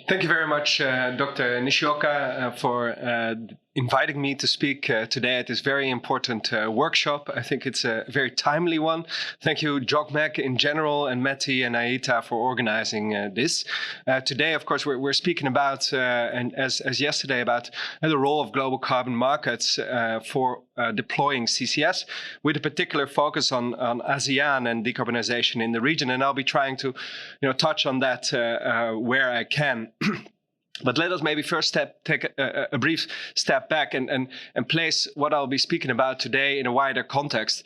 Thank you very much, Dr. Nishioka, for inviting me to speak today at this very important workshop. I think it's a very timely one. Thank you, JOGMEC in general, and METI and IETA for organizing this. Today, of course, we're speaking about, and as yesterday, about the role of global carbon markets for deploying CCS, with a particular focus on ASEAN and decarbonization in the region. And I'll be trying to, touch on that where I can. But let us maybe first take a brief step back and place what I'll be speaking about today in a wider context.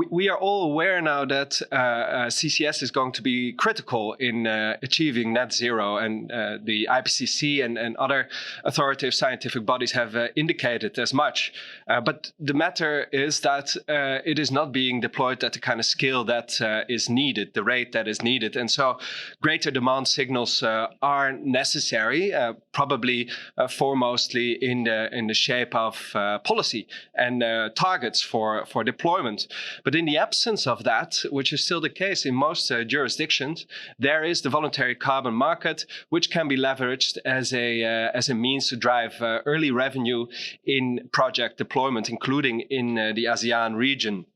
We are all aware now that CCS is going to be critical in achieving net zero, and the IPCC and other authoritative scientific bodies have indicated as much. But the matter is that it is not being deployed at the kind of scale that is needed, the rate that is needed. And so greater demand signals are necessary, probably foremostly in the shape of policy and targets for deployment. But in the absence of that, which is still the case in most jurisdictions, there is the voluntary carbon market, which can be leveraged as a means to drive early revenue in project deployment, including in the ASEAN region.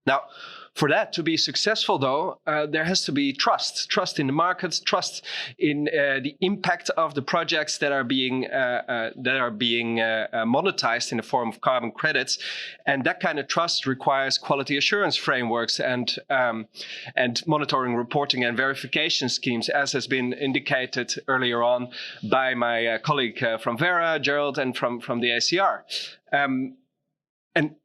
Now, for that to be successful, though, there has to be trust in the markets, trust in the impact of the projects that are being monetized in the form of carbon credits, and that kind of trust requires quality assurance frameworks and monitoring, reporting, and verification schemes, as has been indicated earlier on by my colleague from Vera, Gerald, and from the ACR. And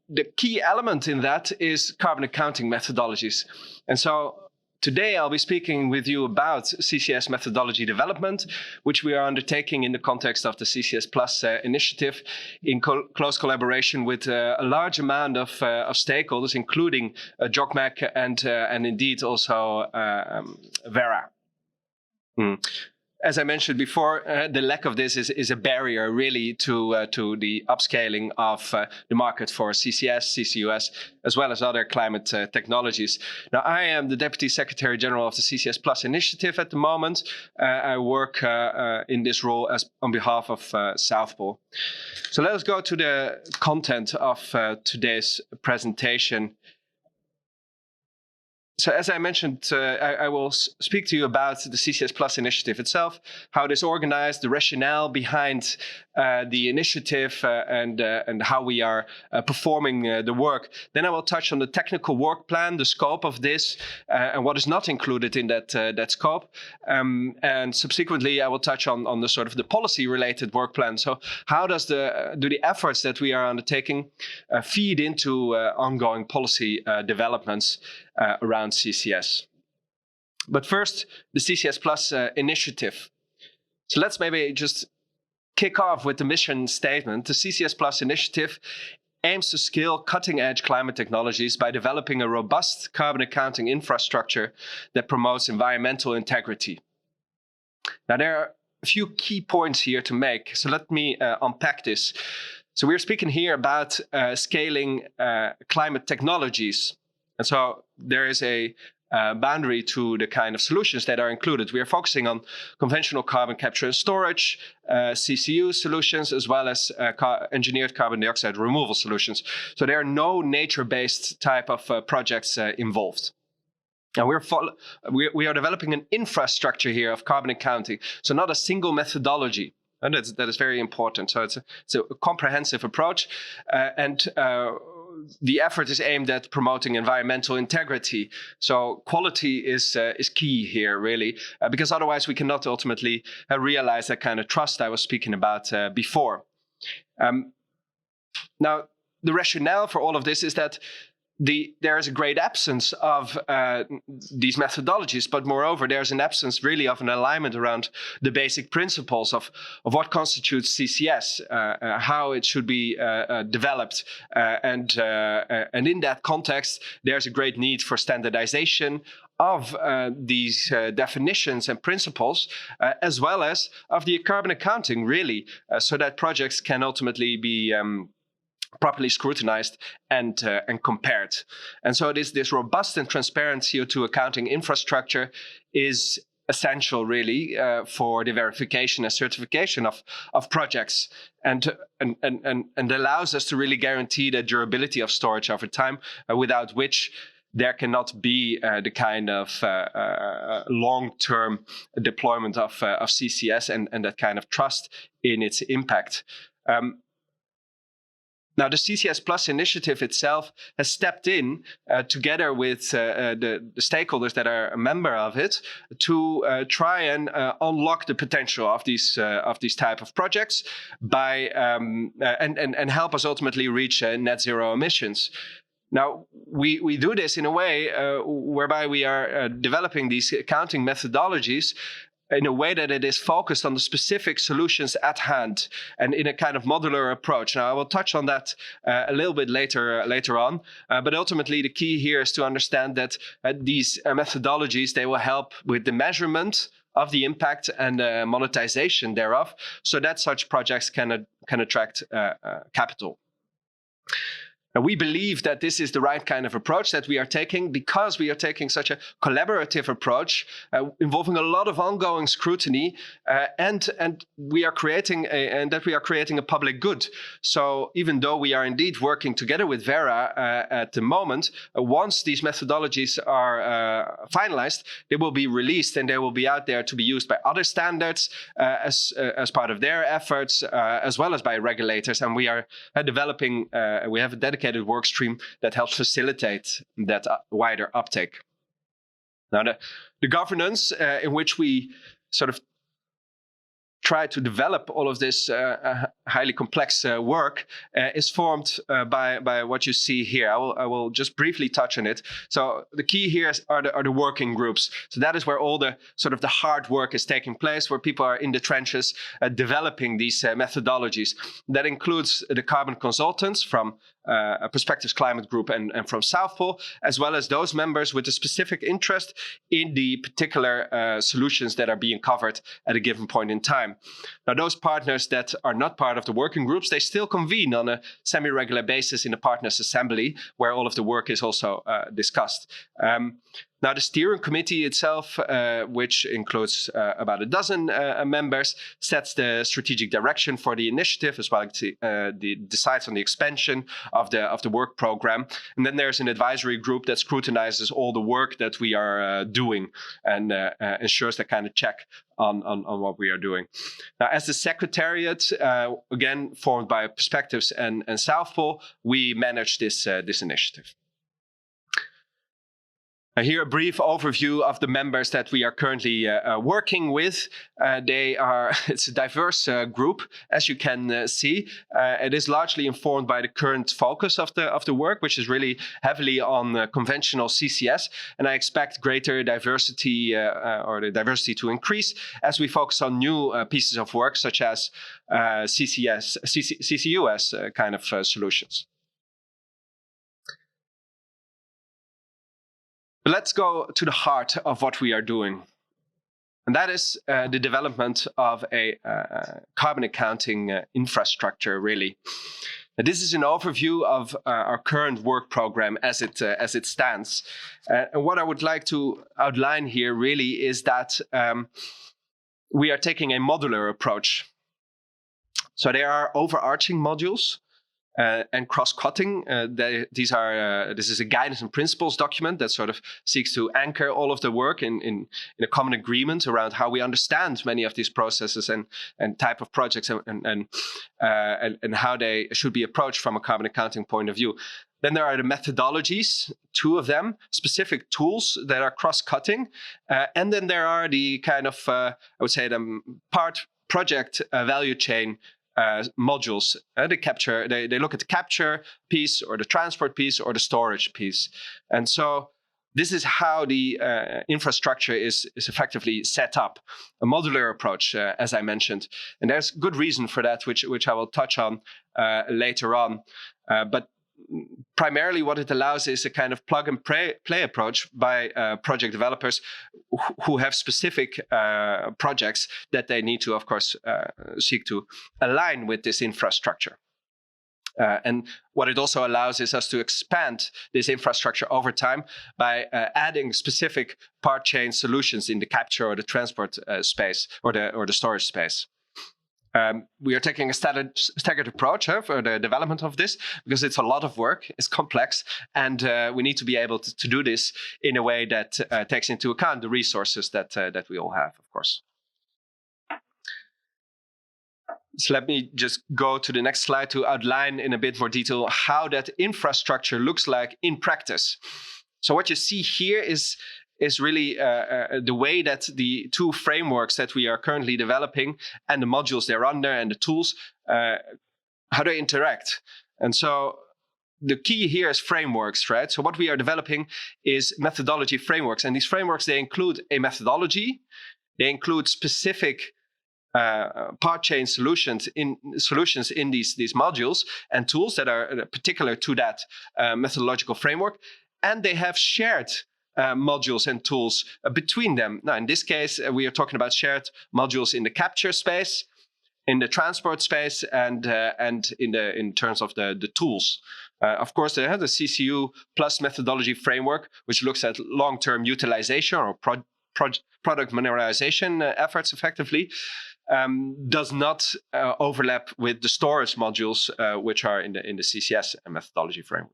the key element in that is carbon accounting methodologies. And so today I'll be speaking with you about CCS methodology development, which we are undertaking in the context of the CCS Plus initiative in close collaboration with a large amount of stakeholders, including JOGMEC and indeed also Vera. As I mentioned before, the lack of this is a barrier really to the upscaling of the market for CCS, CCUS, as well as other climate technologies. Now, I am the Deputy Secretary General of the CCS Plus initiative at the moment. I work in this role on behalf of South Pole. So let us go to the content of today's presentation. So as I mentioned, I will speak to you about the CCS Plus initiative itself, how it is organized, the rationale behind the initiative, and how we are performing the work. Then I will touch on the technical work plan, the scope of this, and what is not included in that scope. And subsequently, I will touch on the sort of the policy-related work plan. So how do the efforts that we are undertaking feed into ongoing policy developments around CCS. But first, the CCS Plus initiative. So let's maybe just kick off with the mission statement. The CCS Plus initiative aims to scale cutting-edge climate technologies by developing a robust carbon accounting infrastructure that promotes environmental integrity. Now, there are a few key points here to make, so let me unpack this. So we're speaking here about scaling climate technologies. And so there is a boundary to the kind of solutions that are included. We are focusing on conventional carbon capture and storage, CCU solutions, as well as engineered carbon dioxide removal solutions. So there are no nature-based type of projects involved. Now we are developing an infrastructure here of carbon accounting, so not a single methodology. And that is very important. So it's a comprehensive approach, and the effort is aimed at promoting environmental integrity. So quality is key here, really, because otherwise we cannot ultimately realize that kind of trust I was speaking about before. Now, the rationale for all of this is that there is a great absence of these methodologies, but moreover, there's an absence really of an alignment around the basic principles of what constitutes CCS, how it should be developed, and in that context, there's a great need for standardization of these definitions and principles, as well as of the carbon accounting, really, so that projects can ultimately be properly scrutinized and compared. And so this robust and transparent CO2 accounting infrastructure is essential really for the verification and certification of projects, and allows us to really guarantee the durability of storage over time, without which there cannot be the kind of long-term deployment of CCS and that kind of trust in its impact. Now, the CCS Plus initiative itself has stepped in together with the stakeholders that are a member of it to try and unlock the potential of these type of projects by and help us ultimately reach net zero emissions. Now, we do this in a way whereby we are developing these accounting methodologies in a way that it is focused on the specific solutions at hand and in a kind of modular approach. Now, I will touch on that a little bit later on, but ultimately the key here is to understand that these methodologies, they will help with the measurement of the impact and monetization thereof, so that such projects can attract capital. And we believe that this is the right kind of approach that we are taking, because we are taking such a collaborative approach involving a lot of ongoing scrutiny, and we are creating a public good. So even though we are indeed working together with Verra at the moment, once these methodologies are finalized, they will be released and they will be out there to be used by other standards as part of their efforts, as well as by regulators. And we are developing. We have a dedicated work stream that helps facilitate that wider uptake. Now, the governance in which we sort of try to develop all of this highly complex work is formed by what you see here. I will just briefly touch on it. So the key here are the working groups. So that is where all the sort of the hard work is taking place, where people are in the trenches developing these methodologies. That includes the carbon consultants from a Perspectives Climate Group and from South Pole, as well as those members with a specific interest in the particular solutions that are being covered at a given point in time. Now, those partners that are not part of the working groups, they still convene on a semi-regular basis in a partners assembly, where all of the work is also discussed. Now, the steering committee itself, which includes about a dozen members, sets the strategic direction for the initiative, as well as decides on the expansion of the work program. And then there's an advisory group that scrutinizes all the work that we are doing and ensures that kind of check on what we are doing. Now, as the secretariat, again formed by Perspectives and South Pole, we manage this initiative. Here a brief overview of the members that we are currently working with. It's a diverse group, as you can see. It is largely informed by the current focus of the work, which is really heavily on conventional CCS. And I expect greater diversity or the diversity to increase as we focus on new pieces of work, such as CCUS kind of solutions. But let's go to the heart of what we are doing. And that is the development of a carbon accounting infrastructure, really. And this is an overview of our current work program as it stands. And what I would like to outline here really is that we are taking a modular approach. So there are overarching modules and cross-cutting. This is a guidance and principles document that sort of seeks to anchor all of the work in a common agreement around how we understand many of these processes and type of projects and how they should be approached from a carbon accounting point of view. Then there are the methodologies, 2 of them, specific tools that are cross-cutting. And then there are the kind of, I would say, the project value chain modules. They look at the capture piece or the transport piece or the storage piece. And so this is how the infrastructure is effectively set up, a modular approach, as I mentioned. And there's good reason for that, which I will touch on later on. But primarily what it allows is a kind of plug and play approach by project developers who have specific projects that they need to, of course, seek to align with this infrastructure. And what it also allows is us to expand this infrastructure over time by adding specific part chain solutions in the capture or the transport space or the storage space. We are taking a staggered approach for the development of this because it's a lot of work, it's complex, and we need to be able to do this in a way that takes into account the resources that we all have, of course. So let me just go to the next slide to outline in a bit more detail how that infrastructure looks like in practice. So what you see here is really the way that the two frameworks that we are currently developing and the modules they're under and the tools, how they interact. And so the key here is frameworks, right? So what we are developing is methodology frameworks. And these frameworks, they include a methodology, they include specific part chain solutions in these modules and tools that are particular to that methodological framework, and they have shared modules and tools between them. Now, in this case, we are talking about shared modules in the capture space, in the transport space, and in terms of the tools. Of course, they have the CCU plus methodology framework, which looks at long-term utilization or product mineralization efforts effectively. Does not overlap with the storage modules, which are in the CCS methodology framework.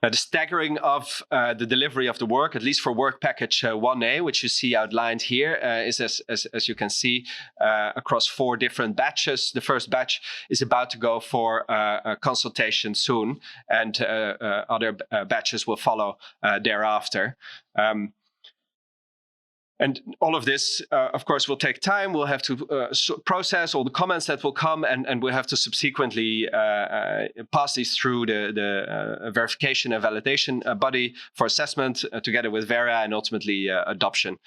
Now, the staggering of the delivery of the work, at least for work package 1A, which you see outlined here, is as you can see, across 4 different batches. The first batch is about to go for a consultation soon, and other batches will follow thereafter. And all of this, of course, will take time. We'll have to process all the comments that will come, and we'll have to subsequently pass these through the verification and validation body for assessment together with Vera, and ultimately adoption,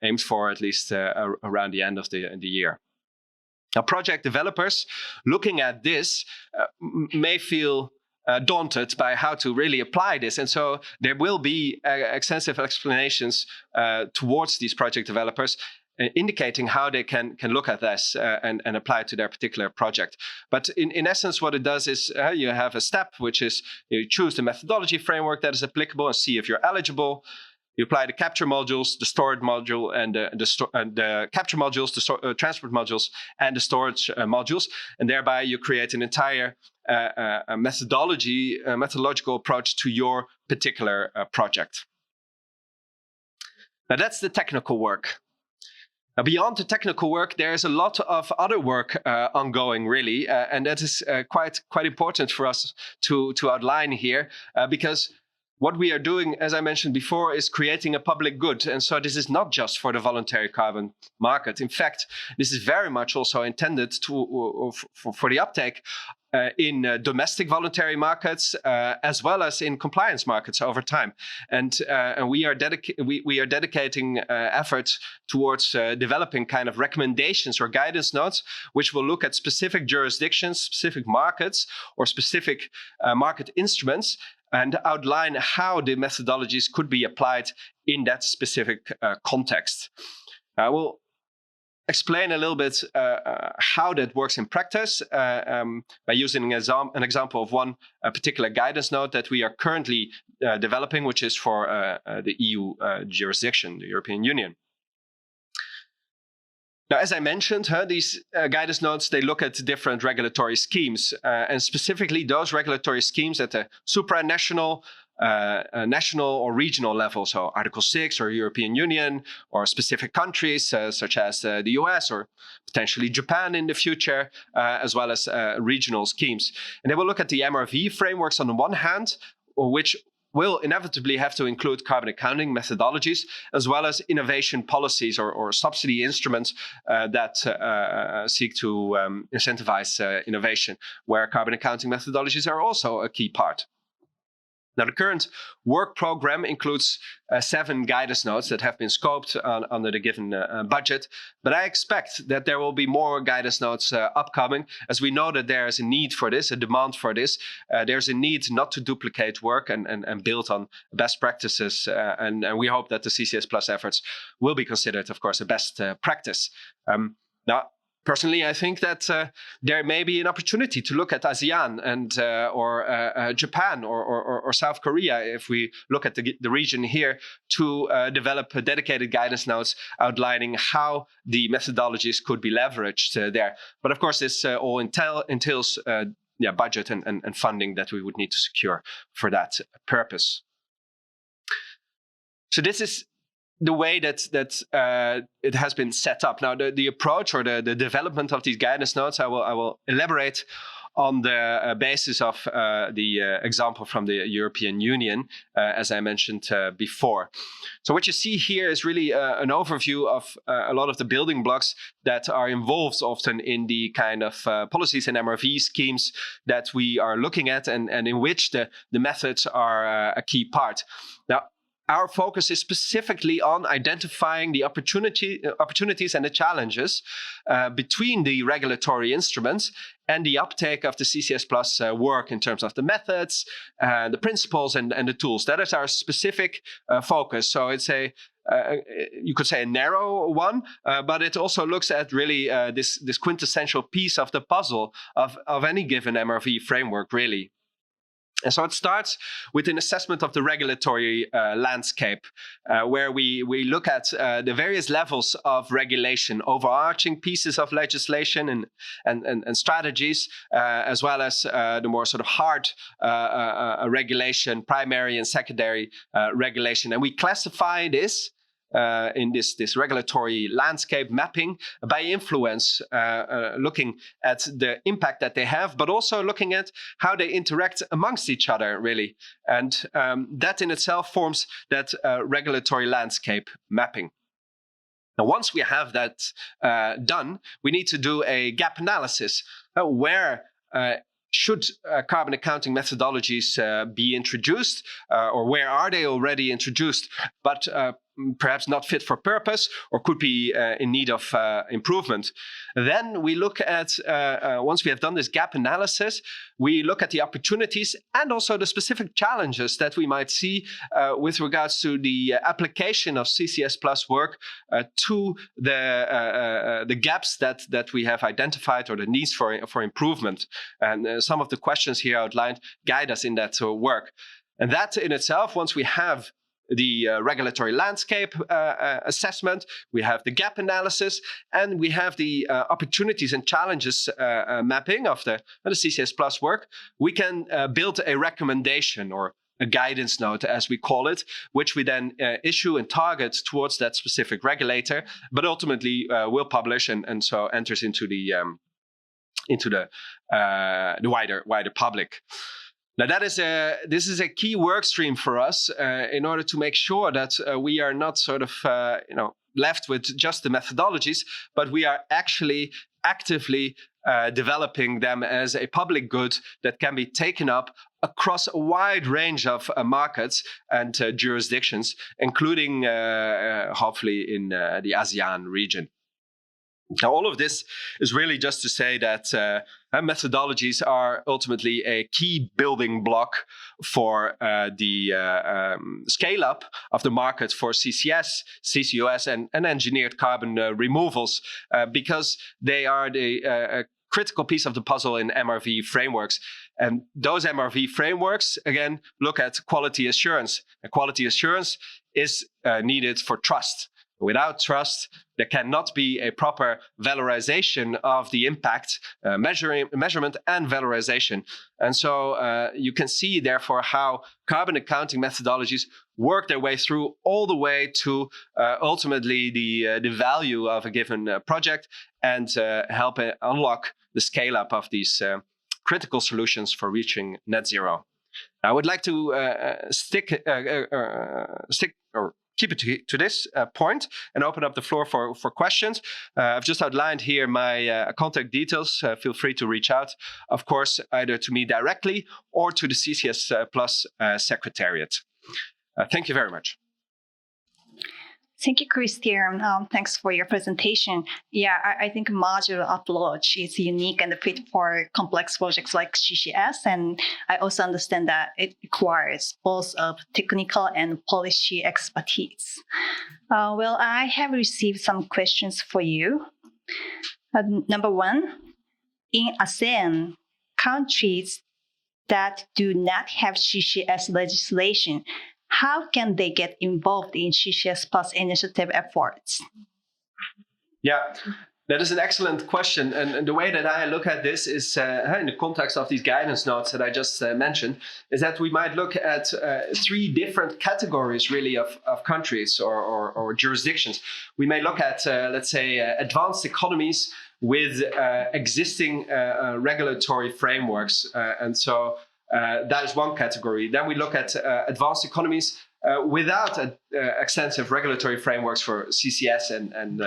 aimed for at least around the end of the year. Now, project developers looking at this may feel daunted by how to really apply this. And so there will be extensive explanations towards these project developers indicating how they can look at this and apply it to their particular project. But in essence, what it does is you have a step, which is you choose the methodology framework that is applicable and see if you're eligible. You apply the capture modules, the storage module, and the capture modules, the transport modules, and the storage modules, and thereby you create an entire methodological approach to your particular project. Now that's the technical work. Now, beyond the technical work, there is a lot of other work ongoing, really, and that is quite important for us to outline here, because what we are doing, as I mentioned before, is creating a public good. And so this is not just for the voluntary carbon market. In fact, this is very much also intended for the uptake in domestic voluntary markets, as well as in compliance markets over time. And we are dedicating efforts towards developing kind of recommendations or guidance notes, which will look at specific jurisdictions, specific markets, or specific market instruments, and outline how the methodologies could be applied in that specific context. I will explain a little bit how that works in practice by using an example of one particular guidance note that we are currently developing, which is for the EU jurisdiction, the European Union. Now, as I mentioned, these guidance notes, they look at different regulatory schemes, and specifically those regulatory schemes at the supranational, national or regional level, so Article 6 or European Union, or specific countries such as the US or potentially Japan in the future, as well as regional schemes. And they will look at the MRV frameworks on the one hand, which will inevitably have to include carbon accounting methodologies, as well as innovation policies or subsidy instruments that seek to incentivize innovation, where carbon accounting methodologies are also a key part. Now, the current work program includes 7 guidance notes that have been scoped under the given budget, but I expect that there will be more guidance notes upcoming, as we know that there is a need for this, a demand for this. There's a need not to duplicate work and build on best practices, and we hope that the CCS Plus efforts will be considered, of course, a best practice. Now, Personally, I think that there may be an opportunity to look at ASEAN and or Japan or South Korea, if we look at the region here, to develop dedicated guidance notes outlining how the methodologies could be leveraged there. But of course, this all entails budget and funding that we would need to secure for that purpose. So this is the way that it has been set up. Now, the approach or the development of these guidance notes, I will elaborate on the basis of the example from the European Union, as I mentioned before. So what you see here is really an overview of a lot of the building blocks that are involved often in the kind of policies and MRV schemes that we are looking at, and in which the methods are a key part. Now, our focus is specifically on identifying the opportunities and the challenges between the regulatory instruments and the uptake of the CCS Plus work in terms of the methods, the principles, and the tools. That is our specific focus. So it's you could say a narrow one, but it also looks at really this quintessential piece of the puzzle of any given MRV framework, really. And so it starts with an assessment of the regulatory landscape, where we look at the various levels of regulation, overarching pieces of legislation and strategies, as well as the more sort of hard regulation, primary and secondary regulation. And we classify this in this regulatory landscape mapping by influence, looking at the impact that they have, but also looking at how they interact amongst each other, really. And that in itself forms that regulatory landscape mapping. Now, once we have that done, we need to do a gap analysis. Where should carbon accounting methodologies be introduced, or where are they already introduced, but perhaps not fit for purpose, or could be in need of improvement? Then we look at, once we have done this gap analysis, we look at the opportunities and also the specific challenges that we might see with regards to the application of CCS Plus work to the gaps that we have identified, or the needs for improvement. And some of the questions here outlined guide us in that work. And that in itself, once we have the regulatory landscape assessment, we have the gap analysis, and we have the opportunities and challenges mapping of the CCS Plus work, we can build a recommendation, or a guidance note, as we call it, which we then issue and target towards that specific regulator, but ultimately will publish and so enters into the wider public. Now, this is a key work stream for us in order to make sure that we are not sort of left with just the methodologies, but we are actually actively developing them as a public good that can be taken up across a wide range of markets and jurisdictions, including hopefully in the ASEAN region. Now, all of this is really just to say that methodologies are ultimately a key building block for the scale-up of the market for CCS, CCUS, and engineered carbon removals, because they are the critical piece of the puzzle in MRV frameworks. And those MRV frameworks, again, look at quality assurance. And quality assurance is needed for trust. Without trust, there cannot be a proper valorization of the impact, measurement and valorization. And so you can see, therefore, how carbon accounting methodologies work their way through all the way to ultimately the value of a given project, and help unlock the scale up of these critical solutions for reaching net zero. I would like to keep it to this point and open up the floor for questions. I've just outlined here my contact details. Feel free to reach out, of course, either to me directly or to the CCS Plus Secretariat. Thank you very much. Thank you, Christiaan. Thanks for your presentation. Yeah, I think modular approach is unique and fit for complex projects like CCS. And I also understand that it requires both of technical and policy expertise. Well, I have received some questions for you. Number one, in ASEAN, countries that do not have CCS legislation, how can they get involved in CCS Plus initiative efforts? Yeah, that is an excellent question. And the way that I look at this is in the context of these guidance notes that I just mentioned, is that we might look at three different categories really of countries or jurisdictions. We may look at, let's say, advanced economies with existing regulatory frameworks. And so that is one category. Then we look at advanced economies without extensive regulatory frameworks for CCS and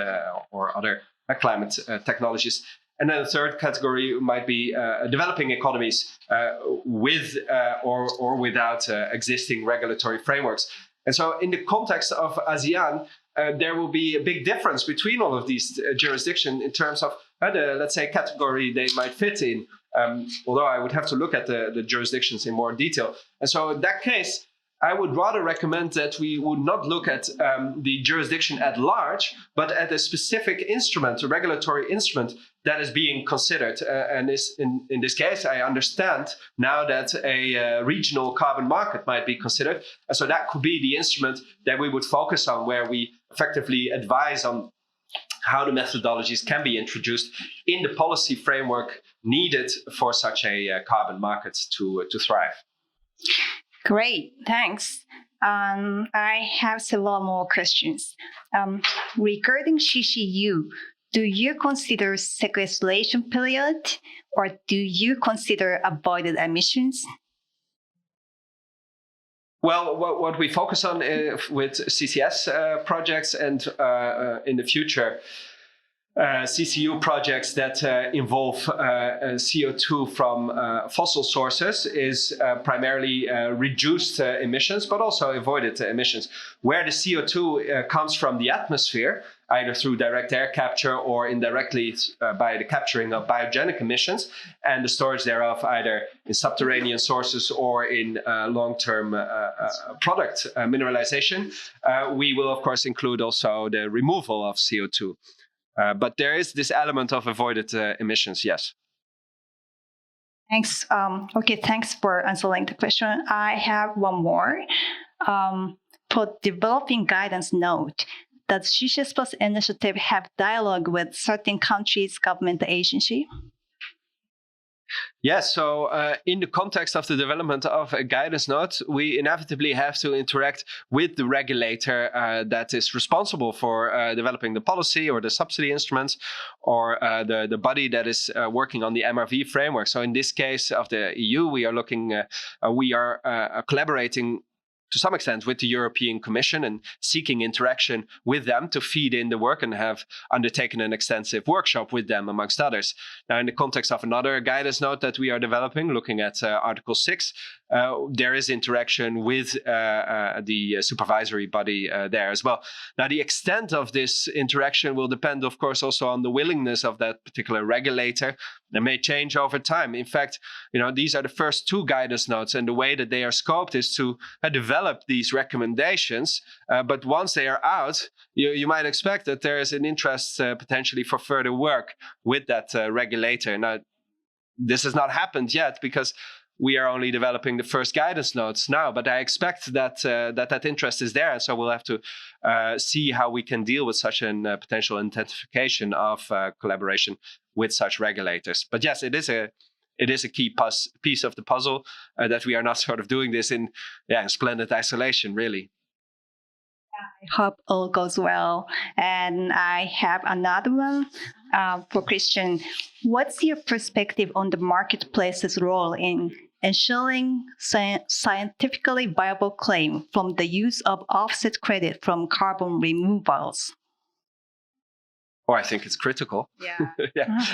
or other climate technologies. And then the third category might be developing economies with or without existing regulatory frameworks. And so in the context of ASEAN, there will be a big difference between all of these jurisdictions in terms of the, let's say, category they might fit in. Although I would have to look at the jurisdictions in more detail. And so in that case, I would rather recommend that we would not look at the jurisdiction at large, but at a specific instrument, a regulatory instrument that is being considered. And in this case, I understand now that a regional carbon market might be considered. And so that could be the instrument that we would focus on, where we effectively advise on how the methodologies can be introduced in the policy framework needed for such a carbon market to thrive. Great, thanks. I have several more questions. Regarding CCU, do you consider sequestration period, or do you consider avoided emissions? Well, what we focus on with CCS projects and in the future, CCU projects that involve CO2 from fossil sources is primarily reduced emissions, but also avoided emissions. Where the CO2 comes from the atmosphere, either through direct air capture or indirectly by the capturing of biogenic emissions and the storage thereof either in subterranean sources or in long-term product mineralization, we will of course include also the removal of CO2. But there is this element of avoided emissions, yes. Thanks. Okay, thanks for answering the question. I have one more. For developing guidance note, does CCS Plus initiative have dialogue with certain countries' government agency? Yes, so in the context of the development of a guidance note, we inevitably have to interact with the regulator that is responsible for developing the policy or the subsidy instruments, or the body that is working on the MRV framework. So in this case of the EU, we are collaborating to some extent with the European Commission and seeking interaction with them to feed in the work, and have undertaken an extensive workshop with them, amongst others. Now, in the context of another guidance note that we are developing, looking at Article 6, there is interaction with the supervisory body there as well. Now, the extent of this interaction will depend, of course, also on the willingness of that particular regulator. It may change over time. In fact, these are the first two guidance notes, and the way that they are scoped is to develop these recommendations. But once they are out, you might expect that there is an interest potentially for further work with that regulator. Now, this has not happened yet because we are only developing the first guidance notes now, but I expect that that interest is there. And so we'll have to see how we can deal with such a potential intensification of collaboration with such regulators. But yes, it is a key piece of the puzzle that we are not sort of doing this in splendid isolation, really. I hope all goes well. And I have another one for Christiaan. What's your perspective on the marketplace's role in ensuring scientifically viable claim from the use of offset credit from carbon removals? Oh, I think it's critical. Yeah,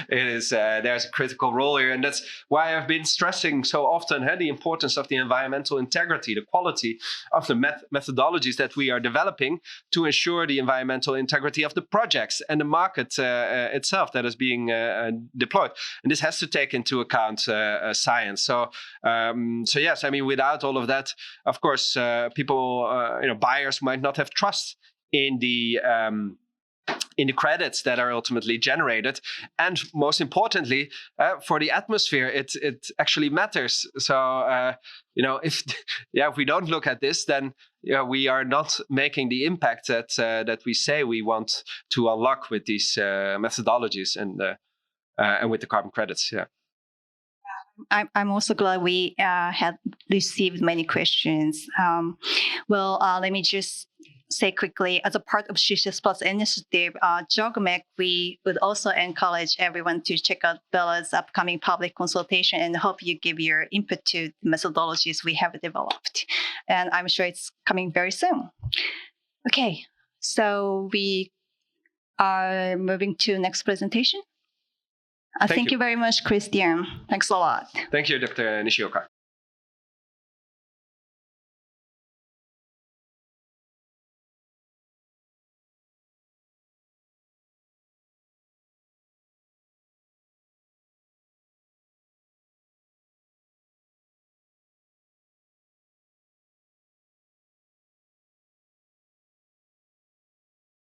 It is. There's a critical role here, and that's why I've been stressing so often the importance of the environmental integrity, the quality of the methodologies that we are developing to ensure the environmental integrity of the projects and the market itself that is being deployed. And this has to take into account science. So yes, I mean, without all of that, of course, people, buyers might not have trust in the in the credits that are ultimately generated, and most importantly, for the atmosphere, it actually matters. So if we don't look at this, then we are not making the impact that we say we want to unlock with these methodologies and with the carbon credits. Yeah. I'm also glad we had received many questions. Let me just say quickly, as a part of CCS Plus initiative, JOGMEC, we would also encourage everyone to check out Bella's upcoming public consultation and hope you give your input to the methodologies we have developed. And I'm sure it's coming very soon. Okay, so we are moving to next presentation. Thank you very much, Christiaan. Thanks a lot. Thank you, Dr. Nishioka.